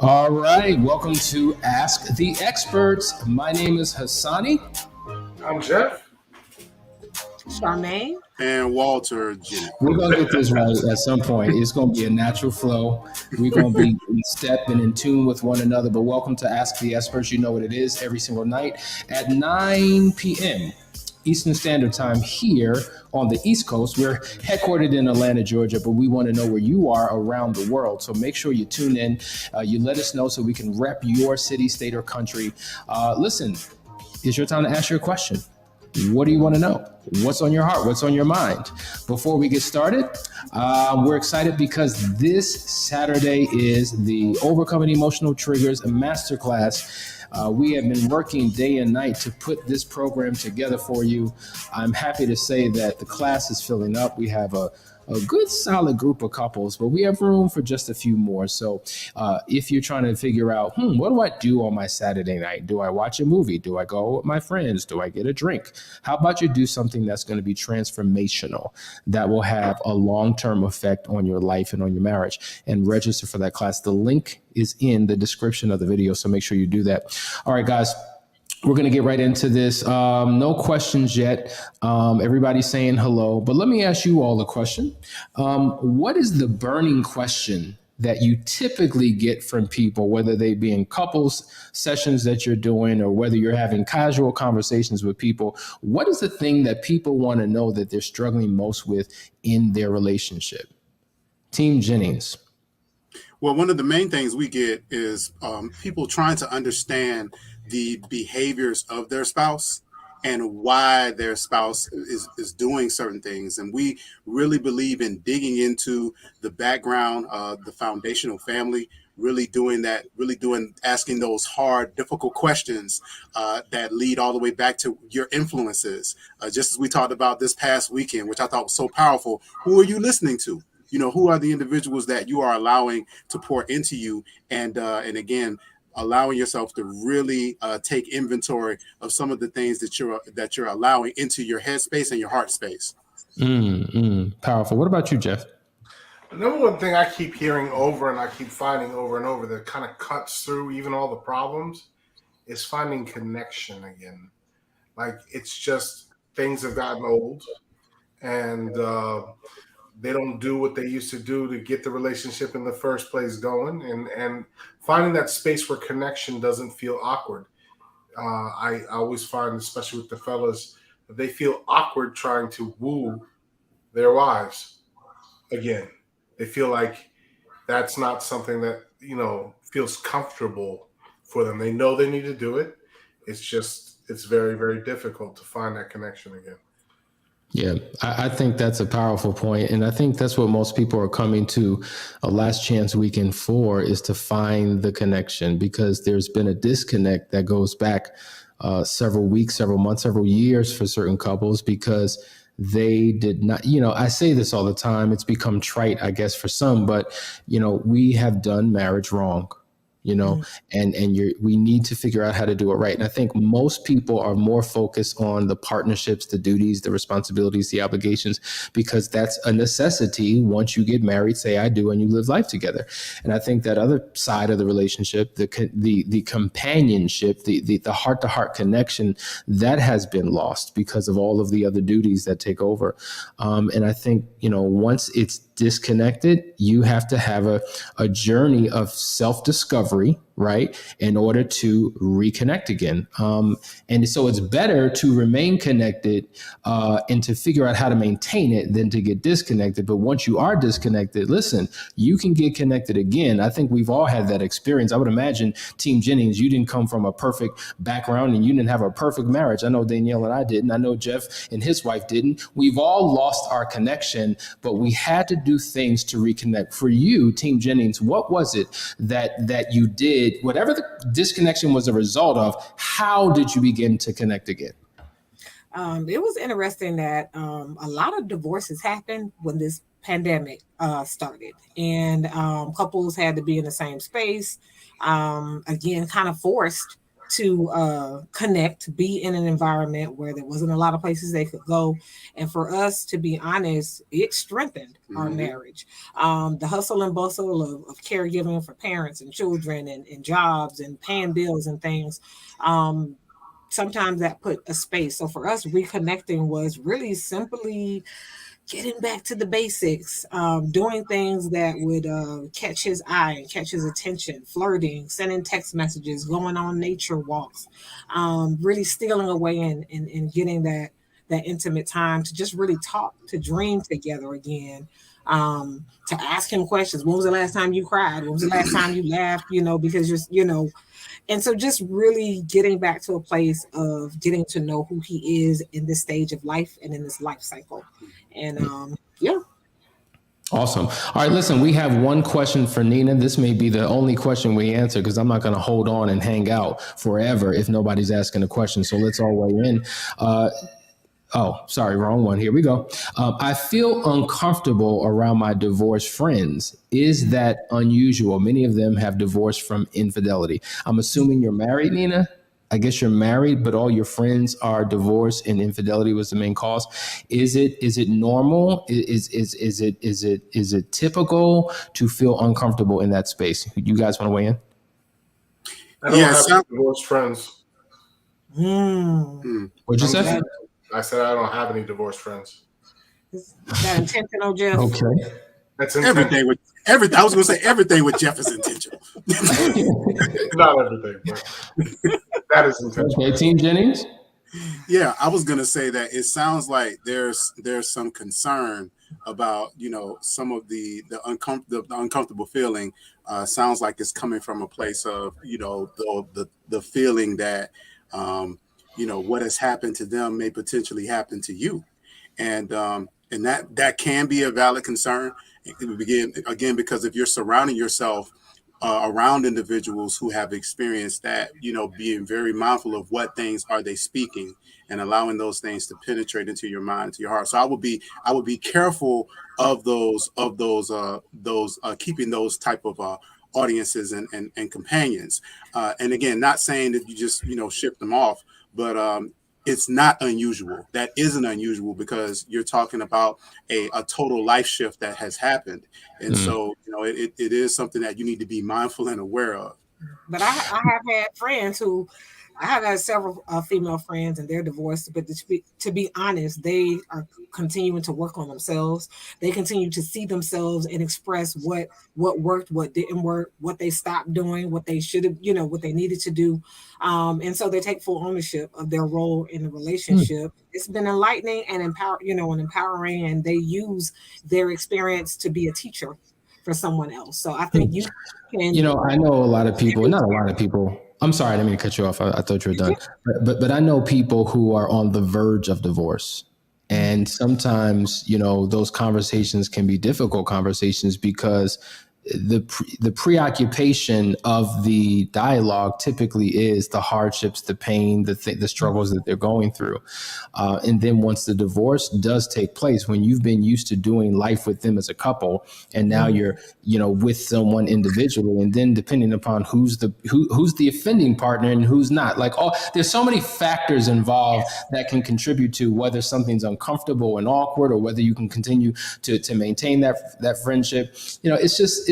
All right, welcome to Ask the Experts. My name is Hassani. I'm Jeff. Charmaine. And Walter Jennings. We're going to get this right at some point. It's going to be a natural flow. We're going to be in step and in tune with one another. But welcome to Ask the Experts. You know what it is every single night at 9 p.m. Eastern Standard Time here on the East Coast. We're headquartered in Atlanta, Georgia, but we want to know where you are around the world. So make sure you tune in. You let us know so we can rep your city, state, or country. Listen, it's your time to ask your question. What do you want to know? What's on your heart? What's on your mind? Before we get started, we're excited because this Saturday is the Overcoming Emotional Triggers Masterclass. We have been working day and night to put this program together for you. I'm happy to say that the class is filling up. We have a good solid group of couples, but we have room for just a few more. So if you're trying to figure out, what do I do on my Saturday night? Do I watch a movie? Do I go with my friends? Do I get a drink? How about you do something that's going to be transformational, that will have a long-term effect on your life and on your marriage, and register for that class? The link is in the description of the video, so make sure you do that. All right, guys. We're going to get right into this. No questions yet. Everybody's saying hello, but let me ask you all a question. What is the burning question that you typically get from people, whether they be in couples sessions that you're doing or whether you're having casual conversations with people? What is the thing that people want to know that they're struggling most with in their relationship? Team Jennings. Well, one of the main things we get is people trying to understand the behaviors of their spouse and why their spouse is doing certain things. And we really believe in digging into the background of the foundational family, asking those hard, difficult questions that lead all the way back to your influences. Just as we talked about this past weekend, which I thought was so powerful. Who are you listening to? Who are the individuals that you are allowing to pour into you? And again, allowing yourself to really take inventory of some of the things that you're allowing into your head space and your heart space. Powerful. What about you, Jeff? The number one thing I keep hearing over and I keep finding over and over that kind of cuts through even all the problems is finding connection again. Like, it's just things have gotten old and they don't do what they used to do to get the relationship in the first place going, and finding that space where connection doesn't feel awkward. I always find, especially with the fellas, that they feel awkward trying to woo their wives again. They feel like that's not something that, feels comfortable for them. They know they need to do it. It's very, very difficult to find that connection again. Yeah, I think that's a powerful point. And I think that's what most people are coming to a last chance weekend for, is to find the connection, because there's been a disconnect that goes back several weeks, several months, several years for certain couples, because they did not, I say this all the time. It's become trite, I guess, for some, but, we have done marriage wrong. We need to figure out how to do it right. And I think most people are more focused on the partnerships, the duties, the responsibilities, the obligations, because that's a necessity once you get married, say I do, and you live life together. And I think that other side of the relationship, the companionship, the heart-to-heart connection, that has been lost because of all of the other duties that take over. And I think, once it's disconnected, you have to have a journey of self-discovery, right, in order to reconnect again. And so it's better to remain connected and to figure out how to maintain it than to get disconnected. But once you are disconnected, listen, you can get connected again. I think we've all had that experience. I would imagine, Team Jennings, you didn't come from a perfect background and you didn't have a perfect marriage. I know Danielle and I didn't. I know Jeff and his wife didn't. We've all lost our connection, but we had to do things to reconnect. For you, Team Jennings, what was it that you did, whatever the disconnection was a result of? How did you begin to connect again? It was interesting that a lot of divorces happened when this pandemic started, and couples had to be in the same space, again, kind of forced to connect, be in an environment where there wasn't a lot of places they could go. And for us, to be honest, it strengthened our marriage. The hustle and bustle of caregiving for parents and children and jobs and paying bills and things. Sometimes that put a space. So for us, reconnecting was really simply getting back to the basics, doing things that would catch his eye and catch his attention, flirting, sending text messages, going on nature walks, really stealing away and getting that intimate time to just really talk, to dream together again, to ask him questions. When was the last time you cried? When was the last time you laughed? Because and so just really getting back to a place of getting to know who he is in this stage of life and in this life cycle. And yeah. Awesome. All right, listen, we have one question for Nina. This may be the only question we answer because I'm not going to hold on and hang out forever if nobody's asking a question. So let's all weigh in. Oh, sorry, wrong one. Here we go. I feel uncomfortable around my divorced friends. Is that unusual? Many of them have divorced from infidelity. I'm assuming you're married, Nina. I guess you're married, but all your friends are divorced and infidelity was the main cause. Is it normal? Is it typical to feel uncomfortable in that space? You guys want to weigh in? I don't have divorced friends. What'd you say? I said I don't have any divorced friends. Is that intentional, Jeff? Okay. That's everything with everything. I was going to say everything with Jeff is intentional. Not everything, but that is intentional. Okay, Team Jennings. Yeah, I was going to say that it sounds like there's some concern about some of the uncomfortable feeling. Sounds like it's coming from a place of the feeling that what has happened to them may potentially happen to you, and that can be a valid concern. Again, because if you're surrounding yourself around individuals who have experienced that, being very mindful of what things are they speaking and allowing those things to penetrate into your mind, into your heart. So I would be careful of those keeping those type of audiences and companions. And again, not saying that you just ship them off, but it's not unusual. That isn't unusual because you're talking about a total life shift that has happened. And so, it is something that you need to be mindful and aware of. But I have had friends who, I have had several female friends and they're divorced, but to be honest, they are continuing to work on themselves. They continue to see themselves and express what worked, what didn't work, what they stopped doing, what they should have, what they needed to do. And so they take full ownership of their role in the relationship. It's been enlightening and empowering, and they use their experience to be a teacher for someone else. So I think you can. I know a lot of people, not a lot of people. I'm sorry, I didn't mean to cut you off. I thought you were done. But I know people who are on the verge of divorce. And sometimes, those conversations can be difficult conversations because the preoccupation of the dialogue typically is the hardships, the pain, the struggles that they're going through. And then once the divorce does take place, when you've been used to doing life with them as a couple, and now you're, with someone individually, and then depending upon who's the offending partner and who's not, there's so many factors involved that can contribute to whether something's uncomfortable and awkward or whether you can continue to maintain that friendship.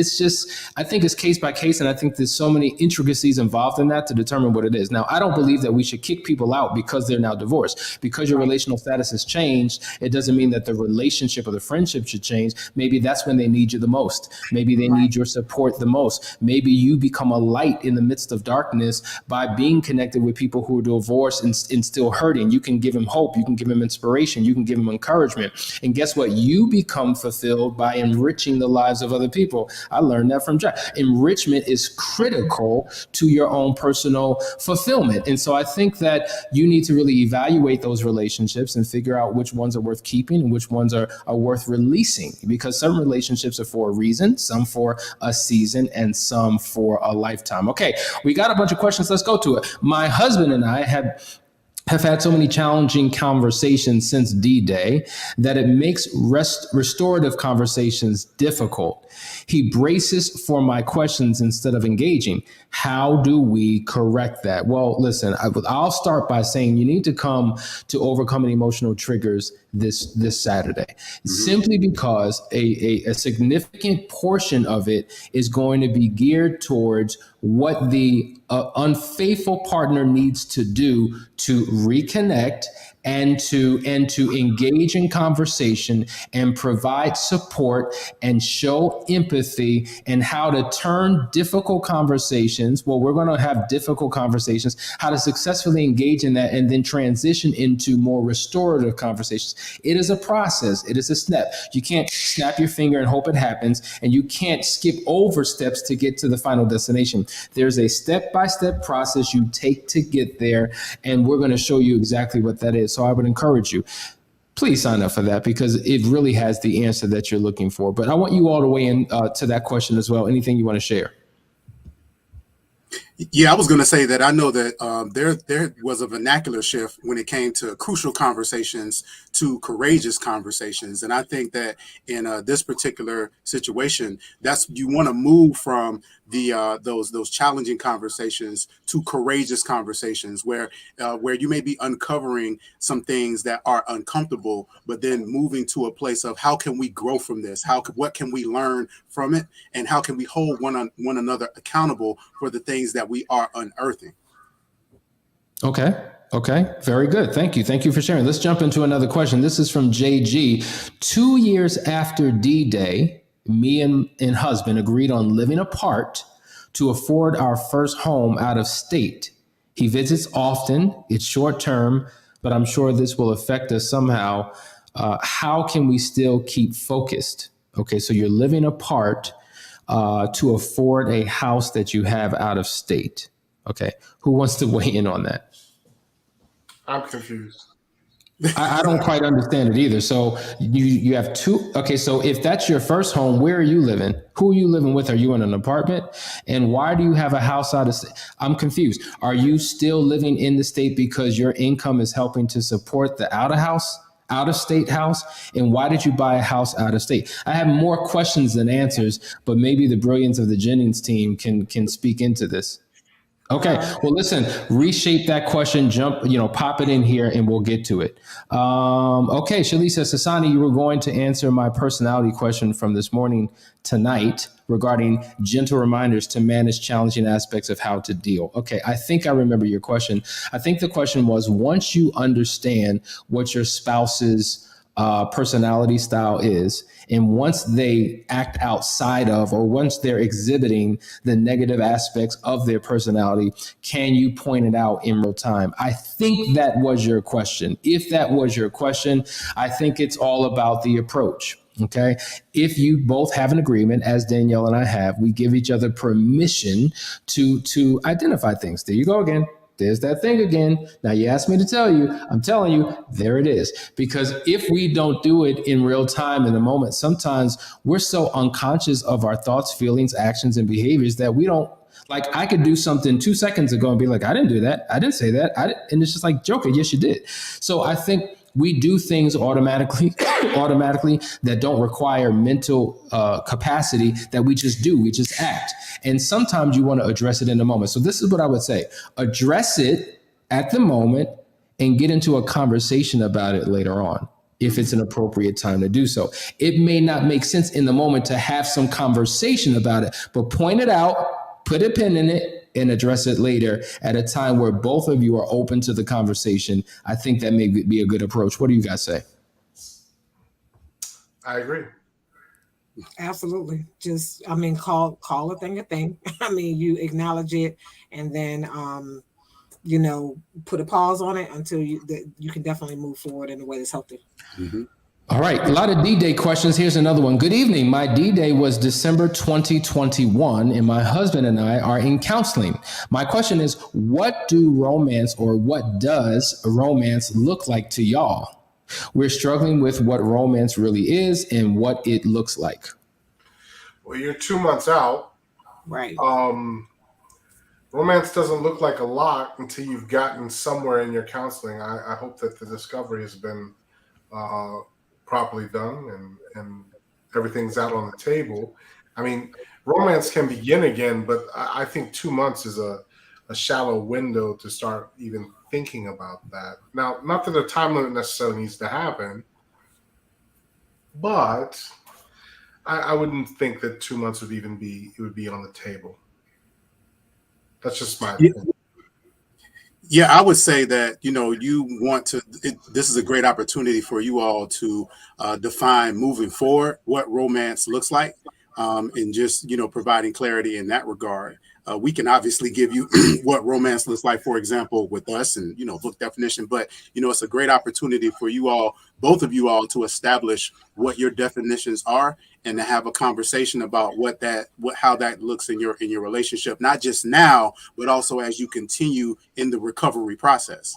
It's just, I think it's case by case. And I think there's so many intricacies involved in that to determine what it is. Now, I don't believe that we should kick people out because they're now divorced. Because your relational status has changed, it doesn't mean that the relationship or the friendship should change. Maybe that's when they need you the most. Maybe they need your support the most. Maybe you become a light in the midst of darkness by being connected with people who are divorced and still hurting. You can give them hope. You can give them inspiration. You can give them encouragement. And guess what? You become fulfilled by enriching the lives of other people. I learned that from Jack. Enrichment is critical to your own personal fulfillment. And so I think that you need to really evaluate those relationships and figure out which ones are worth keeping and which ones are worth releasing, because some relationships are for a reason, some for a season, and some for a lifetime. Okay, we got a bunch of questions. Let's go to it. My husband and I have have had so many challenging conversations since D-Day that it makes restorative conversations difficult. He braces for my questions instead of engaging. How do we correct that? Well, listen, I'll start by saying you need to come to Overcoming Emotional Triggers this Saturday, simply because a significant portion of it is going to be geared towards what the unfaithful partner needs to do to reconnect and to engage in conversation and provide support and show empathy, and how to turn difficult conversations. Well, we're going to have difficult conversations, how to successfully engage in that and then transition into more restorative conversations. It is a process. It is a step. You can't snap your finger and hope it happens, and you can't skip over steps to get to the final destination. There's a step-by-step process you take to get there, and we're going to show you exactly what that is. So I would encourage you, please sign up for that, because it really has the answer that you're looking for. But I want you all to weigh in to that question as well. Anything you want to share? Yeah, I was going to say that I know that there was a vernacular shift when it came to crucial conversations to courageous conversations. And I think that in this particular situation, you want to move from those challenging conversations to courageous conversations where you may be uncovering some things that are uncomfortable, but then moving to a place of how can we grow from this? What can we learn from it? And how can we hold one another accountable for the things that we are unearthing? Okay. Very good. Thank you for sharing. Let's jump into another question. This is from JG. 2 years after D-Day, me and husband agreed on living apart to afford our first home out of state. He visits often. It's short term, but I'm sure this will affect us somehow. How can we still keep focused? Okay, so you're living apart to afford a house that you have out of state. Okay, who wants to weigh in on that? I'm confused. I don't quite understand it either. So you have two. Okay, so if that's your first home, where are you living? Who are you living with? Are you in an apartment? And why do you have a house out of state? I'm confused. Are you still living in the state because your income is helping to support the out of state house? And why did you buy a house out of state? I have more questions than answers, but maybe the brilliance of the Jennings team can speak into this. Okay. Well, listen, reshape that question, pop it in here and we'll get to it. Okay. Shalice says, Sasani, you were going to answer my personality question from this morning tonight regarding gentle reminders to manage challenging aspects of how to deal. Okay. I think I remember your question. I think the question was, once you understand what your spouse's personality style is, and once they act outside of, or once they're exhibiting the negative aspects of their personality, can you point it out in real time? I think that was your question. If that was your question, I think it's all about the approach. Okay. If you both have an agreement, as Danielle and I have, we give each other permission to identify things. There you go again. There's that thing again. Now you asked me to tell you, I'm telling you, there it is. Because if we don't do it in real time in the moment, sometimes we're so unconscious of our thoughts, feelings, actions, and behaviors that we don't, like, I could do something 2 seconds ago and be like, I didn't do that. I didn't say that. And it's just like, Joker, yes, you did. So I think we do things automatically that don't require mental capacity, that we just do. We just act. And sometimes you want to address it in the moment. So this is what I would say. Address it at the moment and get into a conversation about it later on, if it's an appropriate time to do so. It may not make sense in the moment to have some conversation about it, but point it out, put a pin in it, and address it later at a time where both of you are open to the conversation. I think that may be a good approach. What do you guys say? I agree. Absolutely. Just, call a thing a thing. You acknowledge it, and then, put a pause on it until you can definitely move forward in a way that's healthy. Mm-hmm. All right, a lot of D-Day questions. Here's another one. Good evening. My D-Day was December 2021, and my husband and I are in counseling. My question is, what does romance look like to y'all? We're struggling with what romance really is and what it looks like. Well, you're 2 months out. Right. Romance doesn't look like a lot until you've gotten somewhere in your counseling. I hope that the discovery has been uh, properly done and everything's out on the table. I mean, romance can begin again, but I think 2 months is a shallow window to start even thinking about that. Now, not that a time limit necessarily needs to happen, but I wouldn't think that 2 months would even be it would be on the table. That's just my Yeah, opinion. yeah, I would say that you want to. This is a great opportunity for you all to define moving forward what romance looks like, and just providing clarity in that regard. We can obviously give you what romance looks like, for example, with us, and book definition. But it's a great opportunity for you all, both of you all, to establish what your definitions are and to have a conversation about how that looks in your relationship, not just now, but also as you continue in the recovery process.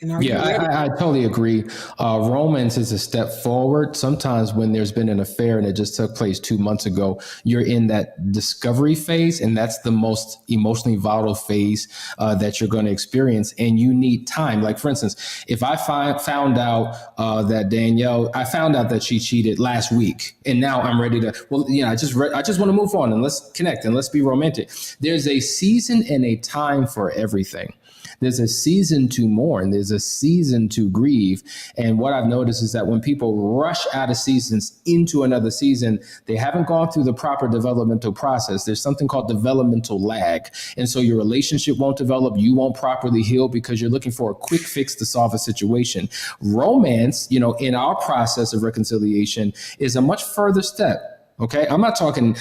And are you Yeah, ready? I totally agree. Romance is a step forward. Sometimes when there's been an affair and it just took place 2 months ago, you're in that discovery phase, and that's the most emotionally volatile phase that you're going to experience. And you need time. Like, for instance, if I found out that Danielle, I found out that she cheated last week, and now I'm ready to. Well, I just want to move on and let's connect and let's be romantic. There's a season and a time for everything. There's a season to mourn. There's a season to grieve. And what I've noticed is that when people rush out of seasons into another season, they haven't gone through the proper developmental process. There's something called developmental lag. And so your relationship won't develop. You won't properly heal because you're looking for a quick fix to solve a situation. Romance, in our process of reconciliation is a much further step. Okay, I'm not talking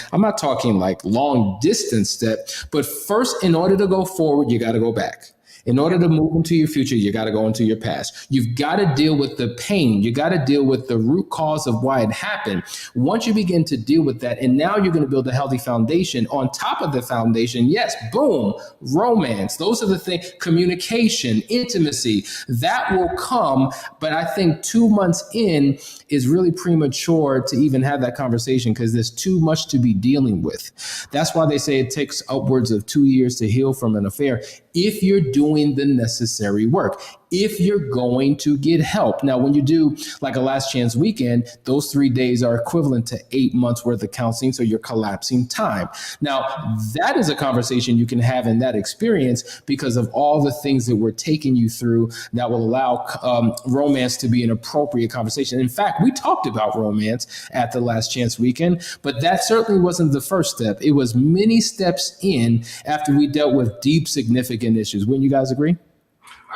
like long distance step, but first, in order to go forward, you got to go back. In order to move into your future, you got to go into your past. You've got to deal with the pain. You got to deal with the root cause of why it happened. Once you begin to deal with that, and now you're going to build a healthy foundation. On top of the foundation, yes, boom, romance. Those are the things, communication, intimacy, that will come. But I think 2 months in is really premature to even have that conversation because there's too much to be dealing with. That's why they say it takes upwards of 2 years to heal from an affair if you're doing the necessary work, if you're going to get help. Now, when you do like a last chance weekend, those 3 days are equivalent to 8 months worth of counseling. So you're collapsing time. Now, that is a conversation you can have in that experience because of all the things that we're taking you through that will allow romance to be an appropriate conversation. In fact, we talked about romance at the last chance weekend, but that certainly wasn't the first step. It was many steps in after we dealt with deep, significant issues. Wouldn't you guys agree?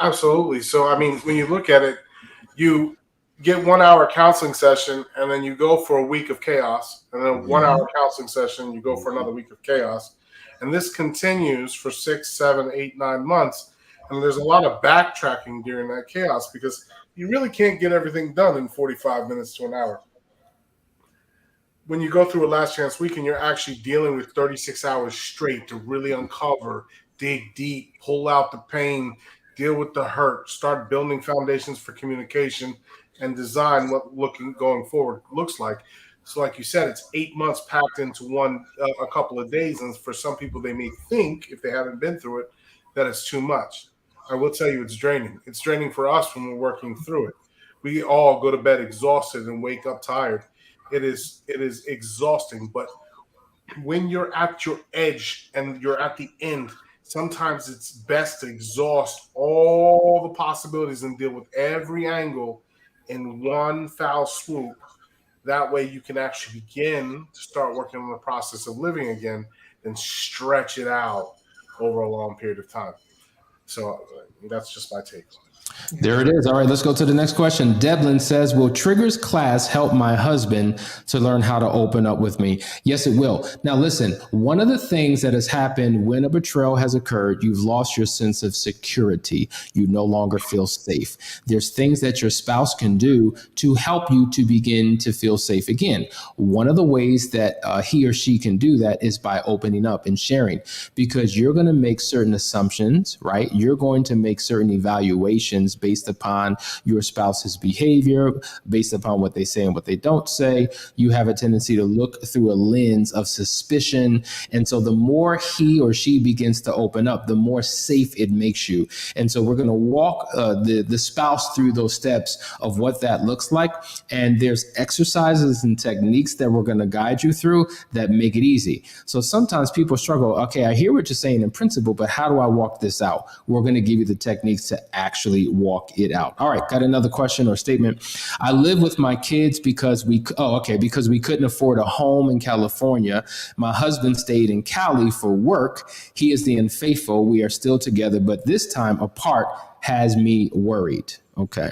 Absolutely. So, I mean, when you look at it, you get 1 hour counseling session, and then you go for a week of chaos, and then 1 hour counseling session, you go for another week of chaos, and this continues for 6, 7, 8, 9 months, and there's a lot of backtracking during that chaos because you really can't get everything done in 45 minutes to an hour. When you go through a last chance weekend, you're actually dealing with 36 hours straight to really uncover, dig deep, pull out the pain, deal with the hurt, start building foundations for communication, and design what going forward looks like. So, like you said, it's 8 months packed into a couple of days, and for some people, they may think if they haven't been through it that it's too much. I will tell you, it's draining. It's draining for us when we're working through it. We all go to bed exhausted and wake up tired. It is exhausting, but when you're at your edge and you're at the end, sometimes it's best to exhaust all the possibilities and deal with every angle in one foul swoop. That way you can actually begin to start working on the process of living again and stretch it out over a long period of time. So that's just my take on it. There it is. All right, let's go to the next question. Devlin says, will Triggers class help my husband to learn how to open up with me? Yes, it will. Now, listen, one of the things that has happened when a betrayal has occurred, you've lost your sense of security. You no longer feel safe. There's things that your spouse can do to help you to begin to feel safe again. One of the ways that he or she can do that is by opening up and sharing, because you're going to make certain assumptions, right? You're going to make certain evaluations expectations based upon your spouse's behavior, based upon what they say and what they don't say. You have a tendency to look through a lens of suspicion. And so the more he or she begins to open up, the more safe it makes you. And so we're going to walk the spouse through those steps of what that looks like. And there's exercises and techniques that we're going to guide you through that make it easy. So sometimes people struggle. Okay, I hear what you're saying in principle, but how do I walk this out? We're going to give you the techniques to actually walk it out. All right, got another question or statement. I live with my kids because we couldn't afford a home in California. My husband stayed in Cali for work. He is the unfaithful. We are still together, but this time apart has me worried. Okay.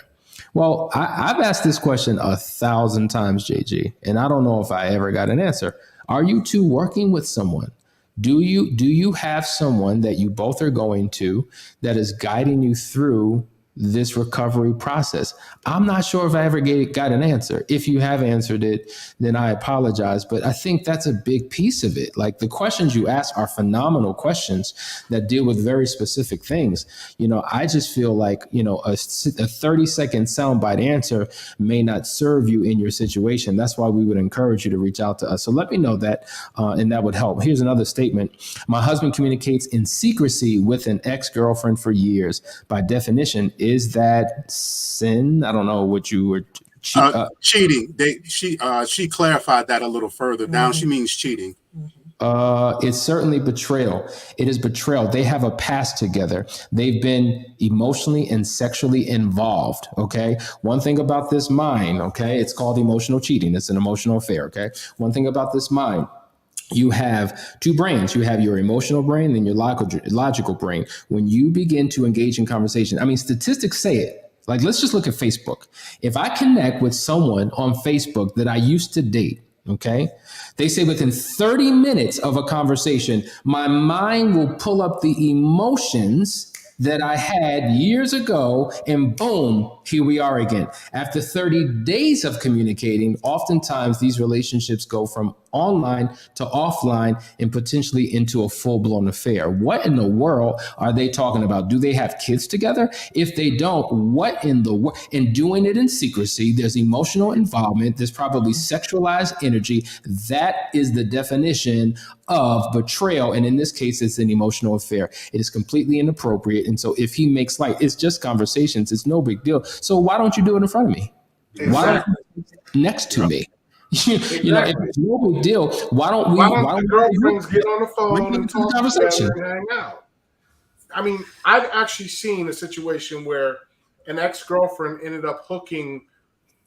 Well, I've asked this question 1,000 times, JG, and I don't know if I ever got an answer. Are you two working with someone? Do you have someone that you both are going to that is guiding you through this recovery process? I'm not sure if I ever got an answer. If you have answered it, then I apologize. But I think that's a big piece of it. Like, the questions you ask are phenomenal questions that deal with very specific things. I just feel like, a 30-second soundbite answer may not serve you in your situation. That's why we would encourage you to reach out to us. So let me know that, and that would help. Here's another statement. My husband communicates in secrecy with an ex-girlfriend for years. By definition, is that sin? I don't know what you were cheating. She clarified that a little further down. She means cheating. It's certainly betrayal. It is betrayal. They have a past together. They've been emotionally and sexually involved. Okay. One thing about this mind, okay, it's called emotional cheating. It's an emotional affair. Okay. One thing about this mind. You have two brains. You have your emotional brain and your logical brain. When you begin to engage in conversation, statistics say it. Like, let's just look at Facebook. If I connect with someone on Facebook that I used to date, okay, they say within 30 minutes of a conversation, my mind will pull up the emotions that I had years ago, and boom, here we are again. After 30 days of communicating, oftentimes these relationships go from online to offline and potentially into a full-blown affair. What in the world are they talking about? Do they have kids together? If they don't, what in the world? And doing it in secrecy, there's emotional involvement, there's probably sexualized energy. That is the definition of betrayal. And in this case, it's an emotional affair. It is completely inappropriate. And so if he makes light, it's just conversations. It's no big deal. So why don't you do it in front of me? Exactly. Why don't you do it next to me? If it's no big deal, why don't the girlfriends get on the phone and talk together and hang out? I've actually seen a situation where an ex-girlfriend ended up hooking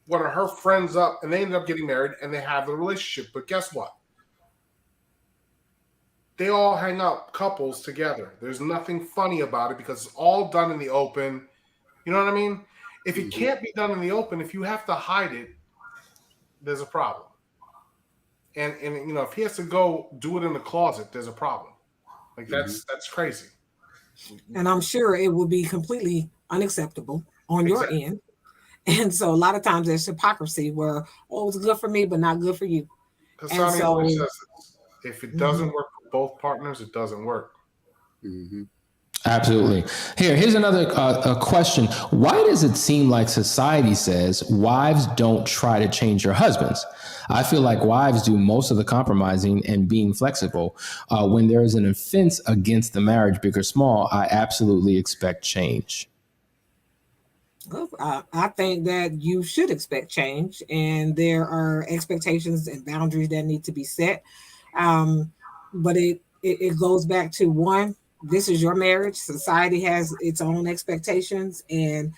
one of her friends up, and they ended up getting married, and they have a relationship. But guess what? They all hang out couples together. There's nothing funny about it because it's all done in the open. You know what I mean? If it can't be done in the open, if you have to hide it, there's a problem. And if he has to go do it in the closet, there's a problem. Like, that's crazy. And I'm sure it will be completely unacceptable on your end. And so a lot of times there's hypocrisy where, it's good for me, but not good for you. Because Sonny always says this. If it doesn't work for both partners, it doesn't work. Mm-hmm. Absolutely. Here's another question. Why does it seem like society says wives don't try to change your husbands? I feel like wives do most of the compromising and being flexible. When there is an offense against the marriage, big or small, I absolutely expect change. Well, I think that you should expect change, and there are expectations and boundaries that need to be set. But it goes back to one. This is your marriage. Society has its own expectations. And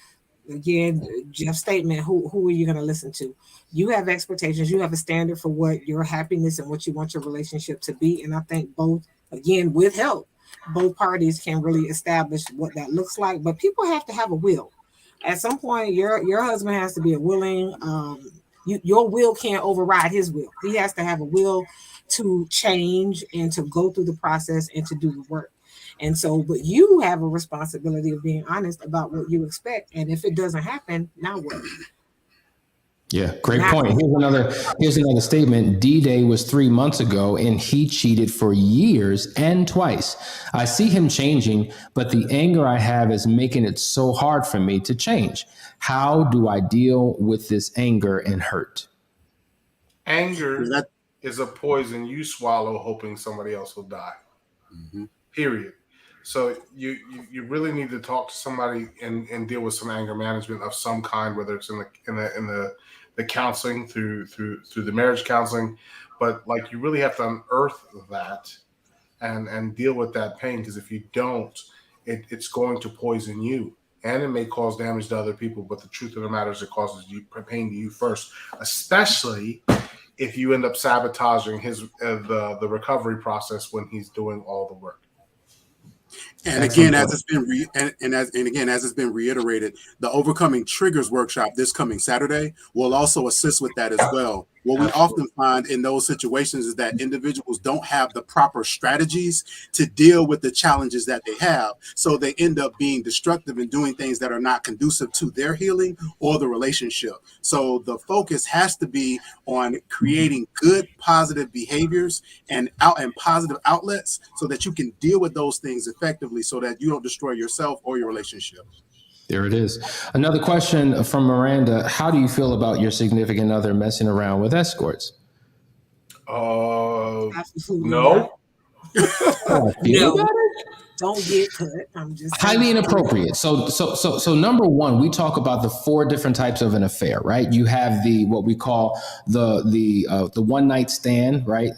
again, Jeff's statement, who are you going to listen to? You have expectations. You have a standard for what your happiness and what you want your relationship to be. And I think both, again, with help, both parties can really establish what that looks like. But people have to have a will. At some point, your husband has to be a willing, your will can't override his will. He has to have a will to change and to go through the process and to do the work. And so, but you have a responsibility of being honest about what you expect. And if it doesn't happen, now what? Yeah, great point. Here's another statement. D-Day was 3 months ago, and he cheated for years and twice. I see him changing, but the anger I have is making it so hard for me to change. How do I deal with this anger and hurt? Anger That, is a poison you swallow hoping somebody else will die. Period. So you really need to talk to somebody and deal with some anger management of some kind, whether it's in the counseling through the marriage counseling, but like you really have to unearth that and deal with that pain, because if you don't, it's going to poison you and it may cause damage to other people. But the truth of the matter is, it causes you pain to you first, especially if you end up sabotaging his the recovery process when he's doing all the work. And again, as it's been reiterated, the Overcoming Triggers workshop this coming Saturday will also assist with that as well. What we often find in those situations is that individuals don't have the proper strategies to deal with the challenges that they have. So they end up being destructive and doing things that are not conducive to their healing or the relationship. So the focus has to be on creating good, positive behaviors and positive outlets so that you can deal with those things effectively so that you don't destroy yourself or your relationship. There it is. Another question from Miranda. How do you feel about your significant other messing around with escorts? No. No. Don't get cut. I'm just highly inappropriate. So number one, we talk about the 4 different types of an affair, right? You have the what we call the one night stand, right?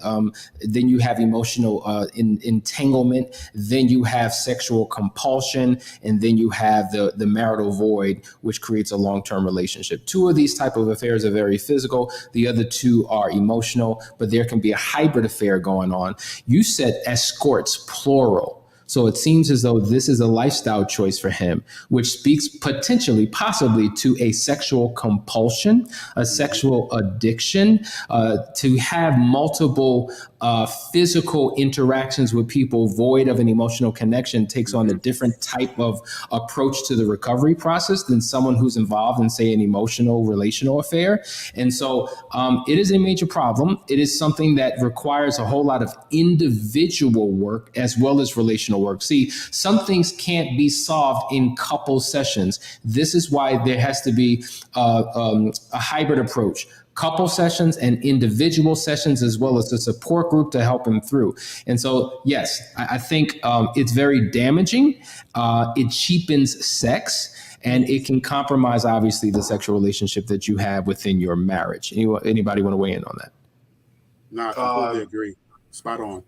Then you have emotional entanglement. Then you have sexual compulsion, and then you have the marital void, which creates a long-term relationship. 2 of these type of affairs are very physical. The other 2 are emotional, but there can be a hybrid affair going on. You said escorts, plural. So it seems as though this is a lifestyle choice for him, which speaks possibly to a sexual compulsion, a sexual addiction, to have multiple physical interactions with people void of an emotional connection takes on a different type of approach to the recovery process than someone who's involved in, say, an emotional relational affair. And so it is a major problem. It is something that requires a whole lot of individual work as well as relational work. See, some things can't be solved in couple sessions. This is why there has to be a hybrid approach. Couple sessions and individual sessions, as well as a support group to help him through. And so, yes, I think it's very damaging. It cheapens sex, and it can compromise, obviously, the sexual relationship that you have within your marriage. Anybody want to weigh in on that? No, I completely agree. Spot on.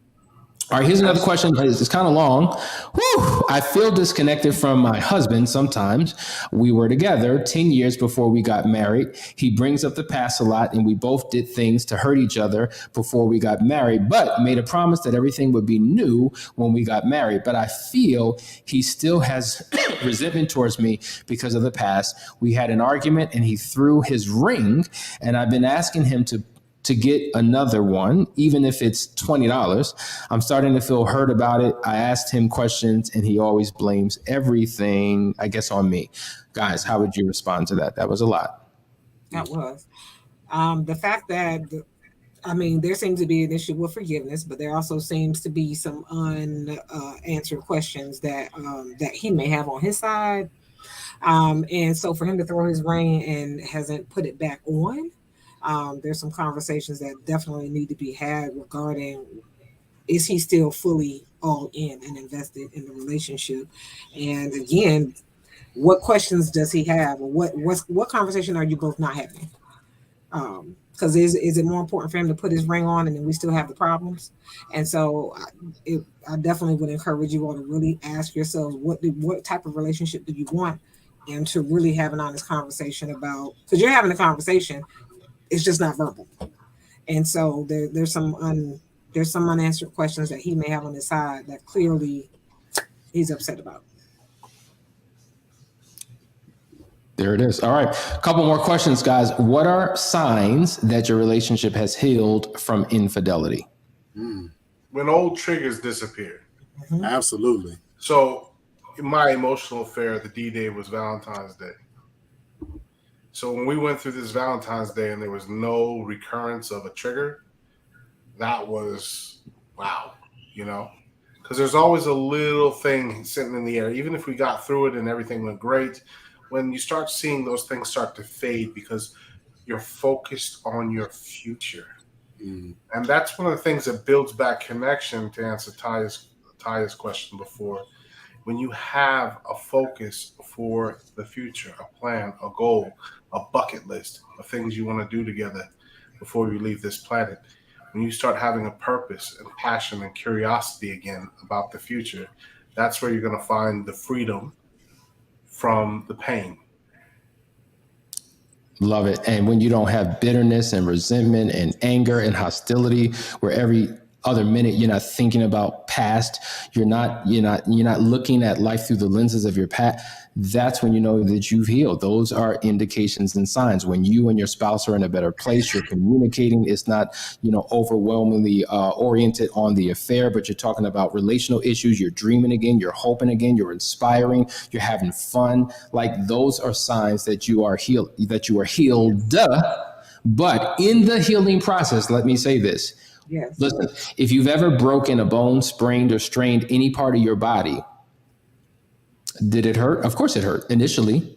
All right, here's another question. It's kind of long. Whew, I feel disconnected from my husband sometimes. We were together 10 years before we got married. He brings up the past a lot, and we both did things to hurt each other before we got married, but made a promise that everything would be new when we got married. But I feel he still has resentment towards me because of the past. We had an argument, and he threw his ring, and I've been asking him to get another one, even if it's $20. I'm starting to feel hurt about it. I asked him questions and he always blames everything, I guess, on me. Guys, how would you respond to that? That was a lot. That was. The fact that, there seems to be an issue with forgiveness, but there also seems to be some unanswered questions that he may have on his side. And so for him to throw his ring and hasn't put it back on, there's some conversations that definitely need to be had regarding, is he still fully all in and invested in the relationship? And again, what questions does he have? Or what conversation are you both not having? Because is it more important for him to put his ring on and then we still have the problems? And so I definitely would encourage you all to really ask yourselves, what type of relationship do you want? And to really have an honest conversation about, because you're having a conversation, it's just not verbal. And so there's some unanswered questions that he may have on his side that clearly he's upset about. There it is. All right. A couple more questions, guys. What are signs that your relationship has healed from infidelity? When old triggers disappear. Mm-hmm. Absolutely. So my emotional affair at the D-Day was Valentine's Day. So when we went through this Valentine's Day and there was no recurrence of a trigger, that was wow, you know, because there's always a little thing sitting in the air. Even if we got through it and everything went great, when you start seeing those things start to fade because you're focused on your future. And that's one of the things that builds back connection, to answer Taya's question before. When you have a focus for the future, a plan, a goal, a bucket list of things you want to do together before you leave this planet, when you start having a purpose and passion and curiosity again about the future, that's where you're going to find the freedom from the pain. Love it. And when you don't have bitterness and resentment and anger and hostility, where every other minute you're not thinking about past, you're not looking at life through the lenses of your past, that's when you know that you've healed. Those are indications and signs. When you and your spouse are in a better place, you're communicating. It's not, overwhelmingly oriented on the affair, but you're talking about relational issues. You're dreaming again. You're hoping again. You're inspiring. You're having fun. Like, those are signs that you are healed. But in the healing process, let me say this. Yes. Listen, if you've ever broken a bone, sprained or strained any part of your body, did it hurt? Of course it hurt initially.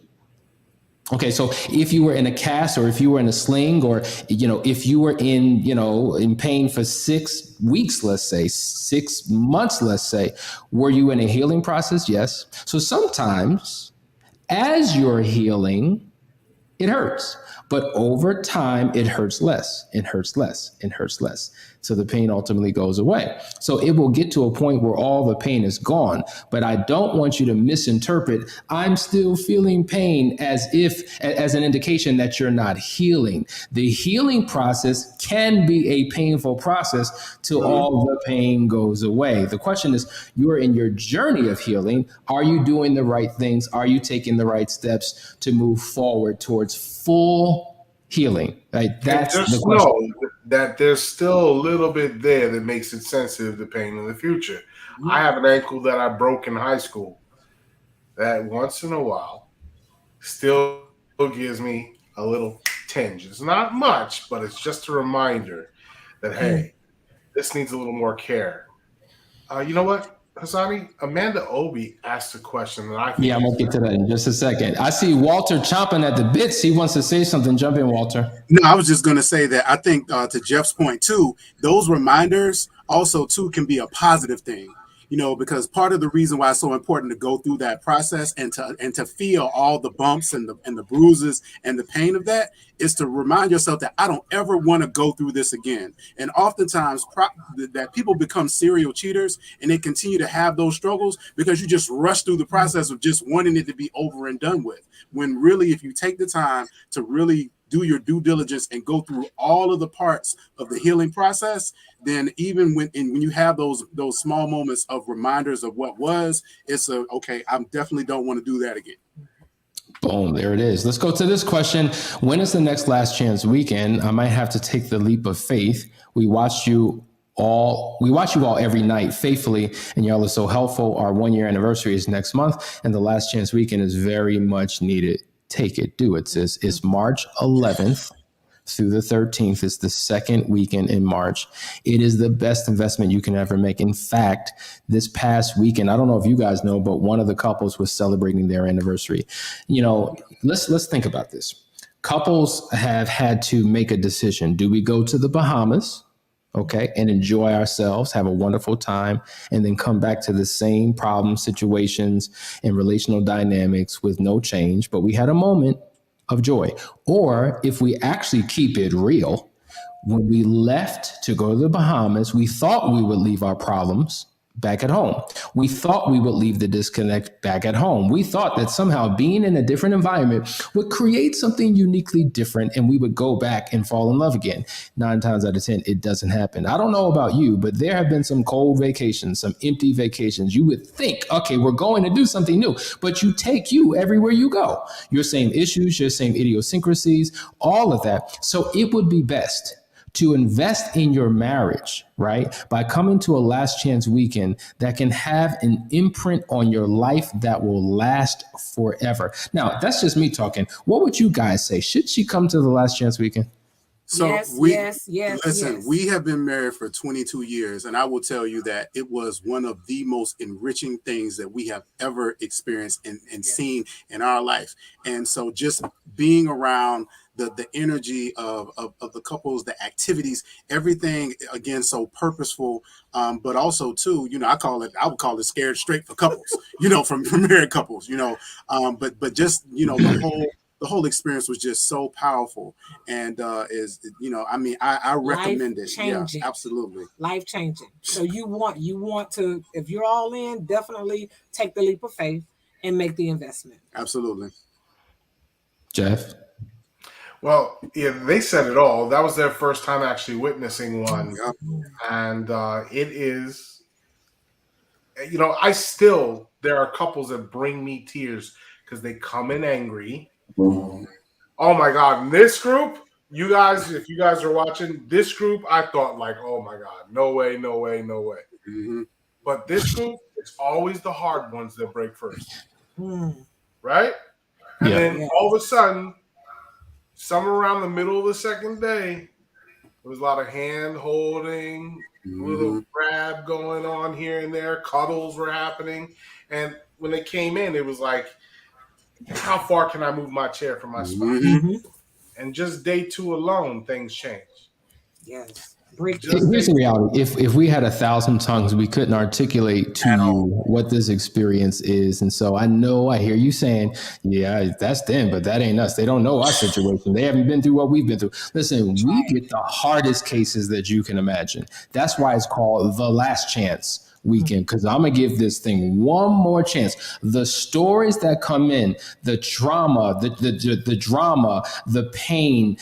Okay, so if you were in a cast, or if you were in a sling, or, if you were in pain for 6 weeks, let's say, 6 months, let's say, were you in a healing process? Yes. So sometimes as you're healing, it hurts. But over time, it hurts less, and hurts less, and hurts less. So the pain ultimately goes away. So it will get to a point where all the pain is gone. But I don't want you to misinterpret, I'm still feeling pain, as an indication that you're not healing. The healing process can be a painful process till all the pain goes away. The question is, you're in your journey of healing. Are you doing the right things? Are you taking the right steps to move forward towards full healing? Right? That's the question. Know that there's still a little bit there that makes it sensitive to pain in the future. I have an ankle that I broke in high school that once in a while still gives me a little tinge. It's not much, but it's just a reminder that, hey, this needs a little more care. You know what, Hassani? Amanda Obi asked a question that I think. Yeah, I'm going to get to that in just a second. I see Walter chomping at the bits. He wants to say something. Jump in, Walter. No, I was just going to say that I think, to Jeff's point too, those reminders also too can be a positive thing. Because part of the reason why it's so important to go through that process and to feel all the bumps and the bruises and the pain of that is to remind yourself that I don't ever want to go through this again. And oftentimes that people become serial cheaters and they continue to have those struggles because you just rush through the process of just wanting it to be over and done with. When really, if you take the time to really do your due diligence and go through all of the parts of the healing process, then even when you have those small moments of reminders of what was, it's okay, I definitely don't want to do that again. Boom, there it is. Let's go to this question. When is the next Last Chance weekend? I might have to take the leap of faith. We watch you all every night faithfully, and y'all are so helpful. Our 1-year anniversary is next month, and the Last Chance weekend is very much needed. Take it, do it, sis. It's March 11th through the 13th. It's the second weekend in March. It is the best investment you can ever make. In fact, this past weekend, I don't know if you guys know, but one of the couples was celebrating their anniversary. Let's think about this. Couples have had to make a decision. Do we go to the Bahamas? Okay, and enjoy ourselves, have a wonderful time, and then come back to the same problems, situations, and relational dynamics with no change, but we had a moment of joy. Or if we actually keep it real, when we left to go to the Bahamas, we thought we would leave our problems back at home. We thought we would leave the disconnect back at home. We thought that somehow being in a different environment would create something uniquely different and we would go back and fall in love again. 9 times out of 10, it doesn't happen. I don't know about you, but there have been some cold vacations, some empty vacations. You would think, okay, we're going to do something new, but you take you everywhere you go. Your same issues, your same idiosyncrasies, all of that. So it would be best to invest in your marriage, right? By coming to a last chance weekend that can have an imprint on your life that will last forever. Now, that's just me talking. What would you guys say? Should she come to the last chance weekend? So yes, we yes, yes, listen, yes. we have been married for 22 years, and I will tell you that it was one of the most enriching things that we have ever experienced and seen in our life. And so just being around the energy of the couples, the activities, everything again so purposeful, but also too, I would call it scared straight for couples, from married couples, but just the whole experience was just so powerful, and I recommend it. Yeah, Life-changing. absolutely. Life changing. So you want to, if you're all in, definitely take the leap of faith and make the investment. Absolutely. Jeff? Well, yeah, they said it all. That was their first time actually witnessing one. Yeah. And it is, there are couples that bring me tears because they come in angry. Oh my God. In this group, you guys, if you guys are watching this group, I thought like, oh my God, no way, no way, no way. Mm-hmm. But this group, it's always the hard ones that break first. Hmm. Right? And Yeah. then all of a sudden, somewhere around the middle of the second day, there was a lot of hand holding, a little grab going on here and there. Cuddles were happening. And when they came in, it was like, how far can I move my chair from my spot? Mm-hmm. And just day 2 alone, things changed. Yes. Here's the reality. If we had 1,000 tongues, we couldn't articulate to you what this experience is. And so I hear you saying, yeah, that's them, but that ain't us. They don't know our situation. They haven't been through what we've been through. Listen, we get the hardest cases that you can imagine. That's why it's called the last chance weekend, because I'm going to give this thing one more chance. The stories that come in, the trauma, the drama, the pain,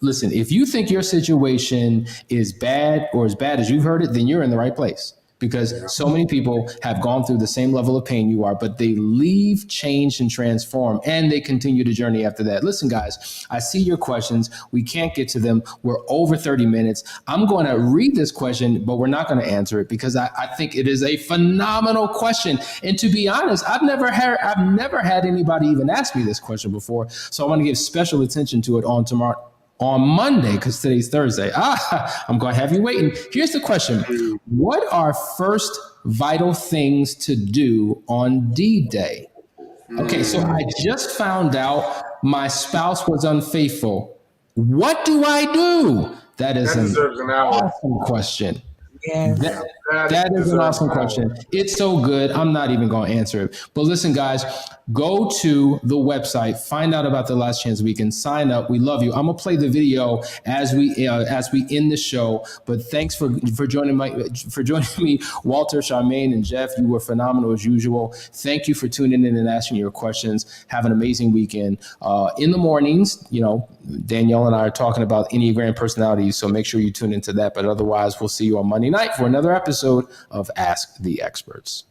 listen, if you think your situation is bad or as bad as you've heard it, then you're in the right place, because so many people have gone through the same level of pain you are, but they leave, change, and transform, and they continue the journey after that. Listen, guys, I see your questions. We can't get to them. We're over 30 minutes. I'm going to read this question, but we're not going to answer it because I think it is a phenomenal question. And to be honest, I've never had anybody even ask me this question before. So I want to give special attention to it on Monday, because today's Thursday. I'm going to have you waiting. Here's the question. What are first vital things to do on D-Day? Okay, so I just found out my spouse was unfaithful. What do I do? That deserves an hour. Awesome question. Yes. That is an awesome question. It's so good. I'm not even going to answer it. But listen, guys, go to the website, find out about the Last Chance Weekend, sign up. We love you. I'm going to play the video as we end the show. But thanks for joining me, Walter, Charmaine, and Jeff. You were phenomenal as usual. Thank you for tuning in and asking your questions. Have an amazing weekend. In the mornings, Danielle and I are talking about Enneagram personalities, so make sure you tune into that. But otherwise, we'll see you on Monday night for another episode of Ask the Experts.